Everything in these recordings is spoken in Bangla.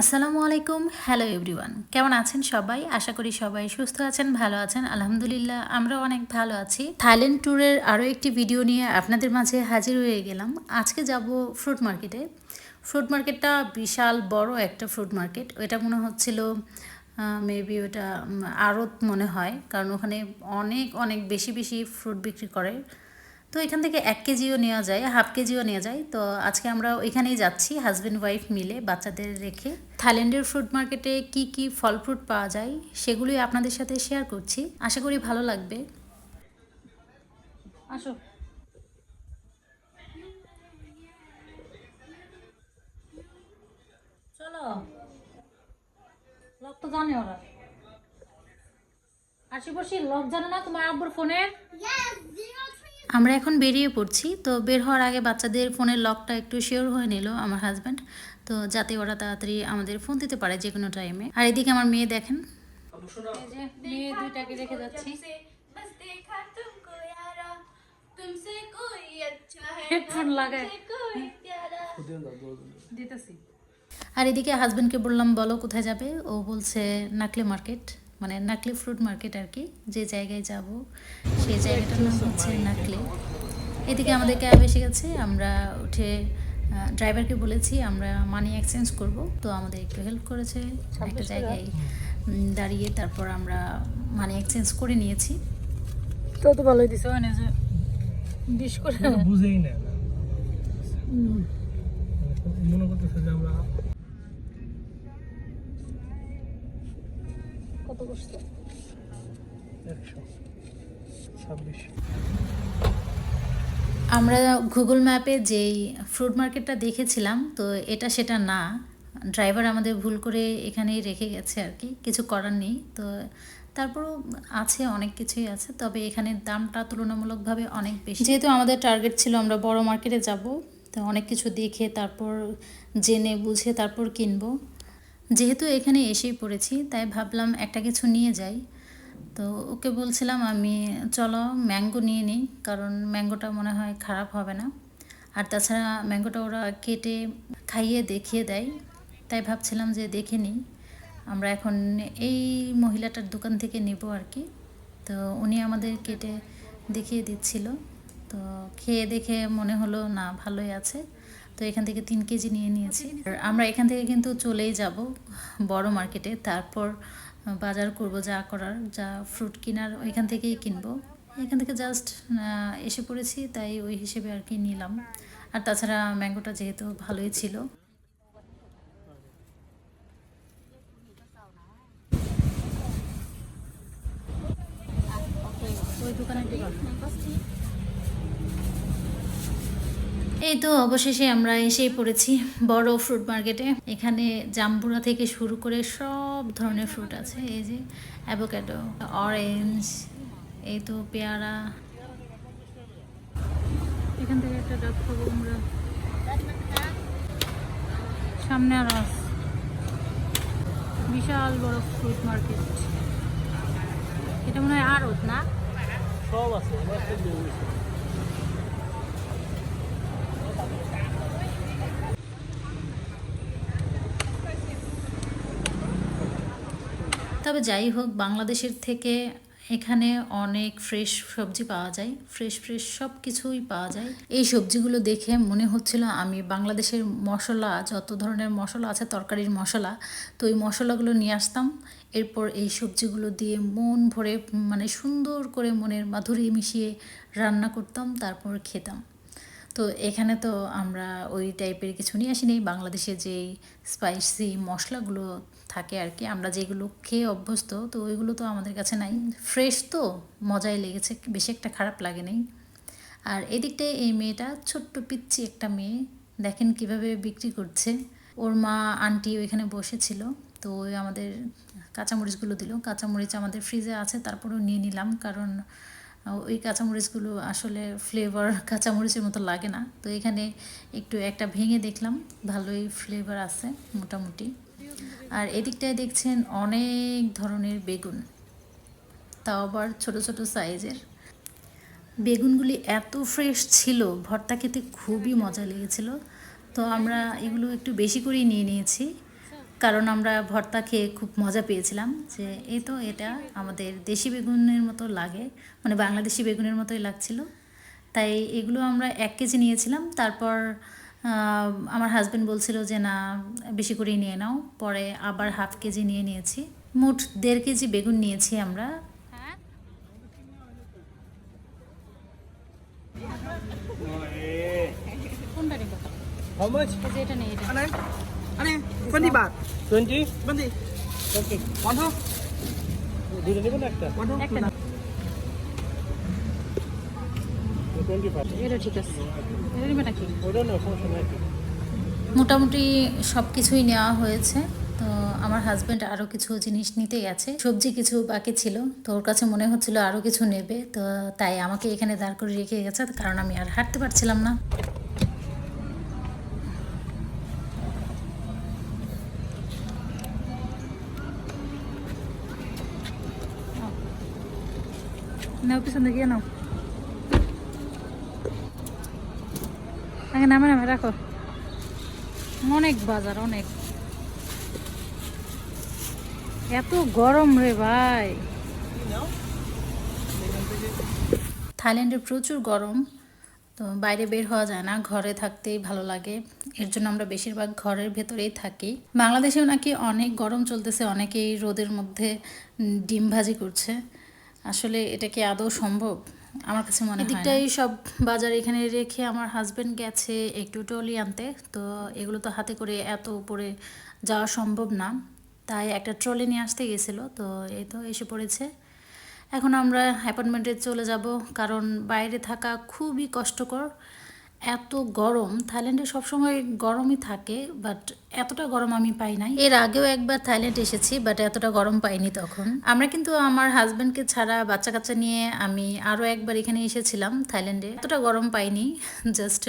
আসসালামু আলাইকুম, হ্যালো এভরিওয়ান, কেমন আছেন সবাই? আশা করি সবাই সুস্থ আছেন, ভালো আছেন। আলহামদুলিল্লাহ, আমরাও অনেক ভালো আছি। থাইল্যান্ড ট্যুরের আরও একটি ভিডিও নিয়ে আপনাদের মাঝে হাজির হয়ে গেলাম। আজকে যাব ফ্রুট মার্কেটে। ফ্রুট মার্কেটটা বিশাল বড় একটা ফ্রুট মার্কেট। ওটা মনে হচ্ছিল মেবি ওটা আড়ত মনে হয়, কারণ ওখানে অনেক অনেক বেশি বেশি ফ্রুট বিক্রি করে। তো এখান থেকে 1 কেজিও নেওয়া যায়, হাফ কেজিও নেওয়া যায়। তো আজকে আমরা ওইখানেই যাচ্ছি হাজব্যান্ড ওয়াইফ মিলে, বাচ্চাদের রেখে। থাইল্যান্ডের ফ্রুট মার্কেটে কি কি ফল ফ্রুট পাওয়া যায় সেগুলোই আপনাদের সাথে শেয়ার করছি, আশা করি ভালো লাগবে। আসো, চলো। লক তো জানে ওরা। আশিপাশি লক জানে না তোমার আব্বুর ফোনের। আমরা এখন বেরিয়ে পড়ছি। তো বের হওয়ার আগে বাচ্চাদের ফোনের লকটা একটু শিওর হয়ে নিল আমার হাজব্যান্ড, তো যাতে ওরা তাড়াতাড়ি আমাদের ফোন দিতে পারে যে কোনো টাইমে। আর এদিকে আমার মেয়ে দেখেন, এই যে মেয়ে দুইটাকে রেখে যাচ্ছি। হেডফোন লাগায় দিতেছি। আর এদিকে হাজব্যান্ডকে বললাম বলো কোথায় যাবে, ও বলছে নাকলি মার্কেট, মানে নাকলি ফ্রুট মার্কেট আর কি, যে জায়গায় যাব সেই জায়গাটার নাম হচ্ছে নাকলি। এদিকে আমাদের ক্যাব এসে গেছে, আমরা উঠে ড্রাইভারকে বলেছি আমরা মানি এক্সচেঞ্জ করব, তো আমাদের একটু হেল্প করেছে একটা জায়গায় দাঁড়িয়ে, তারপর আমরা মানি এক্সচেঞ্জ করে নিয়েছি। তো তো ভালোই দিছে ওখানে যে ডিশ করে বুঝেই না, মনে করতেছে যে আমরা কত বসছে 126। আমরা গুগল ম্যাপে যেই ফ্রুট মার্কেটটা দেখেছিলাম, তো এটা সেটা না, ড্রাইভার আমাদের ভুল করে এখানেই রেখে গেছে আর কি, কিছু করার নেই। তো তারপরও আছে, অনেক কিছুই আছে, তবে এখানে দামটা তুলনামূলকভাবে অনেক বেশি। যেহেতু আমাদের টার্গেট ছিল আমরা বড় মার্কেটে যাব, তো অনেক কিছু দেখে তারপর জেনে বুঝে তারপর কিনবো। যেহেতু এখানে এসেই পড়েছি, তাই ভাবলাম একটা কিছু নিয়ে যাই। তো ওকে বলছিলাম আমি চলো ম্যাঙ্গো নিয়ে নিই, কারণ ম্যাঙ্গোটা মনে হয় খারাপ হবে না। আর তাছাড়া ম্যাঙ্গোটা ওরা কেটে খাইয়ে দেখিয়ে দেয়, তাই ভাবছিলাম যে দেখে নিই। আমরা এখন এই মহিলাটার দোকান থেকে নেব আর কি। তো উনি আমাদের কেটে দেখিয়ে দিচ্ছিল, তো খেয়ে দেখে মনে হলো না ভালোই আছে, তো এখান থেকে 3 কেজি নিয়ে নিয়েছি। আর আমরা এখান থেকে কিন্তু চলেই যাব বড় মার্কেটে, তারপর বাজার করব, যা করার, যা ফ্রুট কেনার ওইখান থেকেই কিনবো। এখান থেকে জাস্ট এসে পড়েছি, তাই ওই হিসেবে আর কি নিলাম। আর তাছাড়া ম্যাঙ্গোটা যেহেতু ভালোই ছিল। ওই দোকানে এই তো অবশেষে আমরা এসেই পড়েছি বড় ফ্রুট মার্কেটে। এখানে জাম্বুরা থেকে শুরু করে সব ধরনের ফ্রুট আছে, এই যে অ্যাভোকাডো, অরেঞ্জ, এই তো পেয়ারা। এখান থেকে একটা ডাব খাবো আমরা, সামনে আর বিশাল বড় ফ্রুট মার্কেট। এটা মনে হয় আড়ত না, সব আছে। তবে যাই হোক, বাংলাদেশের থেকে এখানে অনেক ফ্রেশ সবজি পাওয়া যায়, ফ্রেশ ফ্রেশ সব কিছুই পাওয়া যায়। এই সবজিগুলো দেখে মনে হচ্ছিল আমি বাংলাদেশের মশলা, যত ধরনের মশলা আছে তরকারির মশলা, তো এই মশলাগুলো নিয়ে আসতাম, এরপর এই সবজিগুলো দিয়ে মন ভরে, মানে সুন্দর করে মনের মাধুরী মিশিয়ে রান্না করতাম, তারপর খেতাম। তো এখানে তো আমরা ওই টাইপের কিছু নিয়ে আসিনি, বাংলাদেশে যেই স্পাইসি মশলাগুলো থাকে আর কি, আমরা যেগুলো খেয়ে অভ্যস্ত, তো ওইগুলো তো আমাদের কাছে নাই। ফ্রেশ তো মজাই লেগেছে, বেশি একটা খারাপ লাগে নাই। আর এদিকটায় এই মেয়েটা ছোট্ট পিচ্ছি একটা মেয়ে, দেখেন কিভাবে বিক্রি করছে। ওর মা আন্টি ওইখানে বসেছিল, তো ওই আমাদের কাঁচামরিচগুলো দিল। কাঁচামরিচ আমাদের ফ্রিজে আছে, তারপরেও নিয়ে নিলাম, কারণ ওই কাঁচামরিচগুলো আসলে ফ্লেভার কাঁচামরিচের মতো লাগে না। তো এখানে একটু একটা ভেঙে দেখলাম, ভালোই ফ্লেভার আছে মোটামুটি। আর এদিকটায় দেখছেন অনেক ধরনের বেগুন, তাও আবার ছোট ছোট সাইজের। বেগুনগুলি এত ফ্রেশ ছিল, ভর্তা খেতে খুবই মজা লেগেছিল। তো আমরা এগুলো একটু বেশি করেই নিয়ে নিয়েছি, কারণ আমরা ভর্তা খেয়ে খুব মজা পেয়েছিলাম যে এই তো এটা আমাদের দেশি বেগুনের মতো লাগে, মানে বাংলাদেশি বেগুনের মতোই লাগছিল। তাই এগুলো আমরা 1 কেজি নিয়েছিলাম। তারপর আমার হাজব্যান্ড বলছিল যে না, বেশি করেই নিয়ে নাও। পরে আবার 1/2 কেজি নিয়ে নিয়েছি। মোট 1.5 কেজি বেগুন নিয়েছি আমরা। কোনটা নিব? How much? এটা নেই, এটা Anh em, 20 baht. 20? 20. Okay. One two. দুটো নেবেন একটা? One two. একটা না। 25. এটা ঠিক আছে, এটা নেবে নাকি? ওটা না, সমস্যা নাই। মোটামুটি সব কিছুই নেওয়া হয়েছে। তো আমার হাজব্যান্ড আরও কিছু জিনিস নিতে গেছে, সবজি কিছু বাকি ছিল, তো ওর কাছে মনে হচ্ছিল আরও কিছু নেবে, তো তাই আমাকে এখানে দাঁড় করে রেখে গেছে, কারণ আমি আর হাঁটতে পারছিলাম না। নাও, পিছনে গিয়ে নাও, আগে নামে নামে রাখো। অনেক বাজার, অনেক, এত গরম রে ভাই। থাইল্যান্ডে প্রচুর গরম, তো বাইরে বের হওয়া যায় না, ঘরে থাকতেই ভালো লাগে। এর জন্য আমরা বেশিরভাগ ঘরের ভেতরেই থাকি। বাংলাদেশেও নাকি অনেক গরম চলতেছে, অনেকেই রোদের মধ্যে ডিম ভাজি করছে। আসলে এটা কি আদৌ সম্ভব? আমার কাছে মনে হয় এদিকটাই সব বাজার এখানে রেখে আমার হাজব্যান্ড গেছে একটু ট্রলি আনতে। তো এগুলো তো হাতে করে এত উপরে যাওয়া সম্ভব না, তাই একটা ট্রলি নিয়ে আসতে গেছিলো। তো এই তো এসে পড়েছে। এখন আমরা অ্যাপার্টমেন্টে চলে যাব, কারণ বাইরে থাকা খুবই কষ্টকর। এত গরম, থাইল্যান্ডে সবসময় গরমই থাকে, বাট এতটা গরম আমি পাই নাই। এর আগেও একবার থাইল্যান্ড এসেছি, বাট এতটা গরম পাইনি তখন। আমরা কিন্তু আমার হাজব্যান্ডকে ছাড়া বাচ্চা কাচ্চা নিয়ে আমি আরও একবার এখানে এসেছিলাম থাইল্যান্ডে, এতটা গরম পাইনি। জাস্ট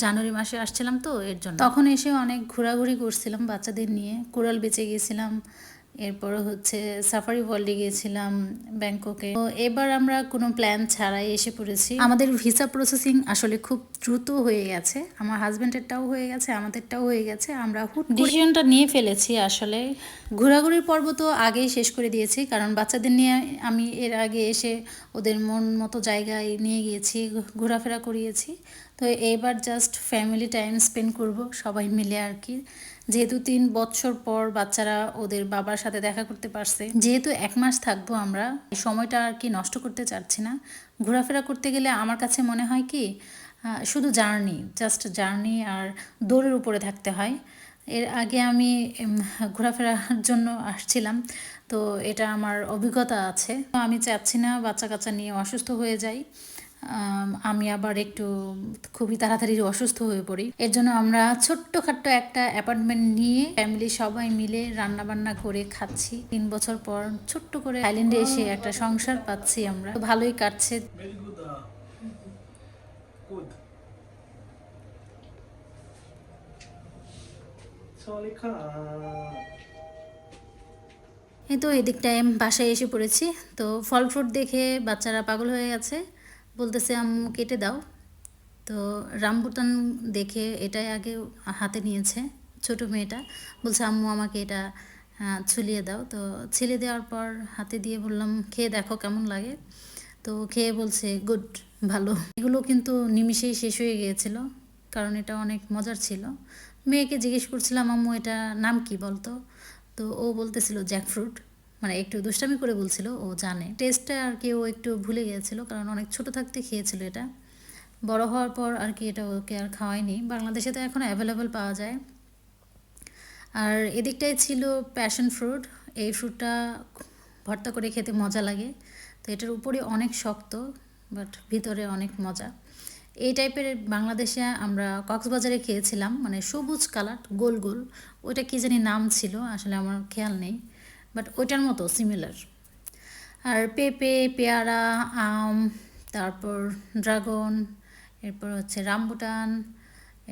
জানুয়ারি মাসে আসছিলাম তো, এর জন্য। তখন এসে অনেক ঘোরাঘুরি করছিলাম বাচ্চাদের নিয়ে, কোরাল বিচে গেছিলাম, এরপর হচ্ছে সাফারি ওয়ার্ল্ডে গিয়েছিলাম ব্যাংককে। তো এবার আমরা কোনো প্ল্যান ছাড়াই এসে পড়েছি। আমাদের ভিসা প্রসেসিং আসলে খুব দ্রুত হয়ে গেছে, আমার হাজব্যান্ডেরটাও হয়ে গেছে, আমাদেরটাও হয়ে গেছে। আমরা ডিসিশনটা নিয়ে ফেলেছি। আসলে ঘোরাঘুরির পর্ব তো আগেই শেষ করে দিয়েছি, কারণ বাচ্চাদের নিয়ে আমি এর আগে এসে ওদের মন মতো জায়গায় নিয়ে গিয়েছি, ঘোরাফেরা করিয়েছি। তো এবার জাস্ট ফ্যামিলি টাইম স্পেন্ড করব সবাই মিলে আর কি। যেহেতু 3 বছর পর বাচ্চারা ওদের বাবার সাথে দেখা করতে পারছে, যেহেতু 1 মাস থাকবো আমরা, এই সময়টা আর কি নষ্ট করতে চাচ্ছি না। ঘোরাফেরা করতে গেলে আমার কাছে মনে হয় কি শুধু জার্নি, জাস্ট জার্নি আর দৌড়ের উপরে থাকতে হয়। এর আগে আমি ঘোরাফেরার জন্য আসছিলাম, তো এটা আমার অভিজ্ঞতা আছে। আমি চাচ্ছি না বাচ্চা কাচ্চা নিয়ে অসুস্থ হয়ে যাই, আমি আবার একটু খুবই তাড়াতাড়ি অসুস্থ হয়ে পড়ি। এর জন্য আমরা ছোট্টখাট্ট একটা অ্যাপার্টমেন্ট নিয়ে ফ্যামিলি সবাই মিলে রান্না বান্না করে খাচ্ছি। 3 বছর পর ছোট্ট করে থাইল্যান্ডে এসে একটা সংসার পাচ্ছি আমরা, ভালোই কাটছে। Very good. Good. Solika. এই তো এদিকটায় বাসায় এসে পড়েছি। তো ফল ফ্রুট দেখে বাচ্চারা পাগল হয়ে গেছে, বলতেছে আম্মু কেটে দাও। তো রামবুটান দেখে এটাই আগে হাতে নিয়েছে ছোট মেয়েটা, বলছে আম্মু আমাকে এটা ছুলিয়ে দাও। তো ছেলে দেওয়ার পর হাতে দিয়ে বললাম খেয়ে দেখো কেমন লাগে। তো খেয়ে বলছে গুড, ভালো। এগুলো কিন্তু নিমিষেই শেষ হয়ে গিয়েছিল, কারণ এটা অনেক মজার ছিল। মেয়েকে জিজ্ঞেস করছিলাম আম্মু এটা নাম কি বলতো, তো ও বলতেছিল জ্যাকফ্রুট, মানে একটু দুষ্টামি করে বলছিল, ও জানে টেস্টটা আর কি, ও একটু ভুলে গিয়েছিল, কারণ অনেক ছোট থাকতে খেয়েছিল এটা। বড় হওয়ার পর আর কি এটা ওকে আর খাওয়াইনি। বাংলাদেশে তো এখন অ্যাভেলেবল পাওয়া যায়। আর এদিকটাই ছিল প্যাশন ফ্রুট, এই ফ্রুটটা ভর্তা করে খেতে মজা লাগে। তো এটার উপরে অনেক শক্ত, বাট ভিতরে অনেক মজা। এই টাইপের বাংলাদেশে আমরা কক্সবাজারে খেয়েছিলাম, মানে সবুজ কালার গোল গোল, ওইটা কী জানি নাম ছিল, আসলে আমার খেয়াল নেই, বাট ওইটার মতো সিমিলার। আর পেঁপে, পেয়ারা, আম, তারপর ড্রাগন, এরপর হচ্ছে রামবুটান,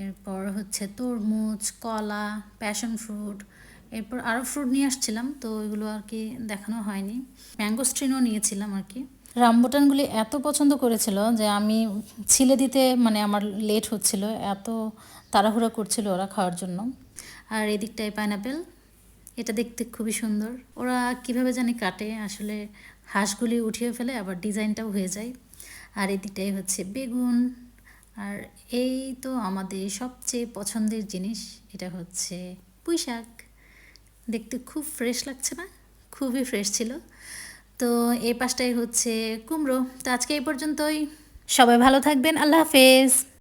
এরপর হচ্ছে তরমুজ, কলা, প্যাশন ফ্রুট, এরপর আরও ফ্রুট নিয়ে আসছিলাম, তো ওইগুলো আর কি দেখানো হয়নি। ম্যাঙ্গোস্ট্রিনও নিয়েছিলাম আর কি। রামবুটানগুলি এত পছন্দ করেছিল যে আমি ছিলে দিতে, মানে আমার লেট হচ্ছিল, এত তাড়াহুড়া করছিল ওরা খাওয়ার জন্য। আর এদিকটায় পাইনাপেল, এটা দেখতে খুবই সুন্দর। ওরা কিভাবে জানি কাটে, আসলে হাঁসগুলি উঠিয়ে ফেলে আবার ডিজাইনটাও হয়ে যায়। আর এদিকটাই হচ্ছে বেগুন। আর এই তো আমাদের সবচেয়ে পছন্দের জিনিস, এটা হচ্ছে পুঁই শাক। দেখতে খুব ফ্রেশ লাগছে না? খুবই ফ্রেশ ছিল। তো এই পাশটাই হচ্ছে কুমড়ো। তো আজকে এই পর্যন্তই। সবাই ভালো থাকবেন। আল্লাহ হাফেজ।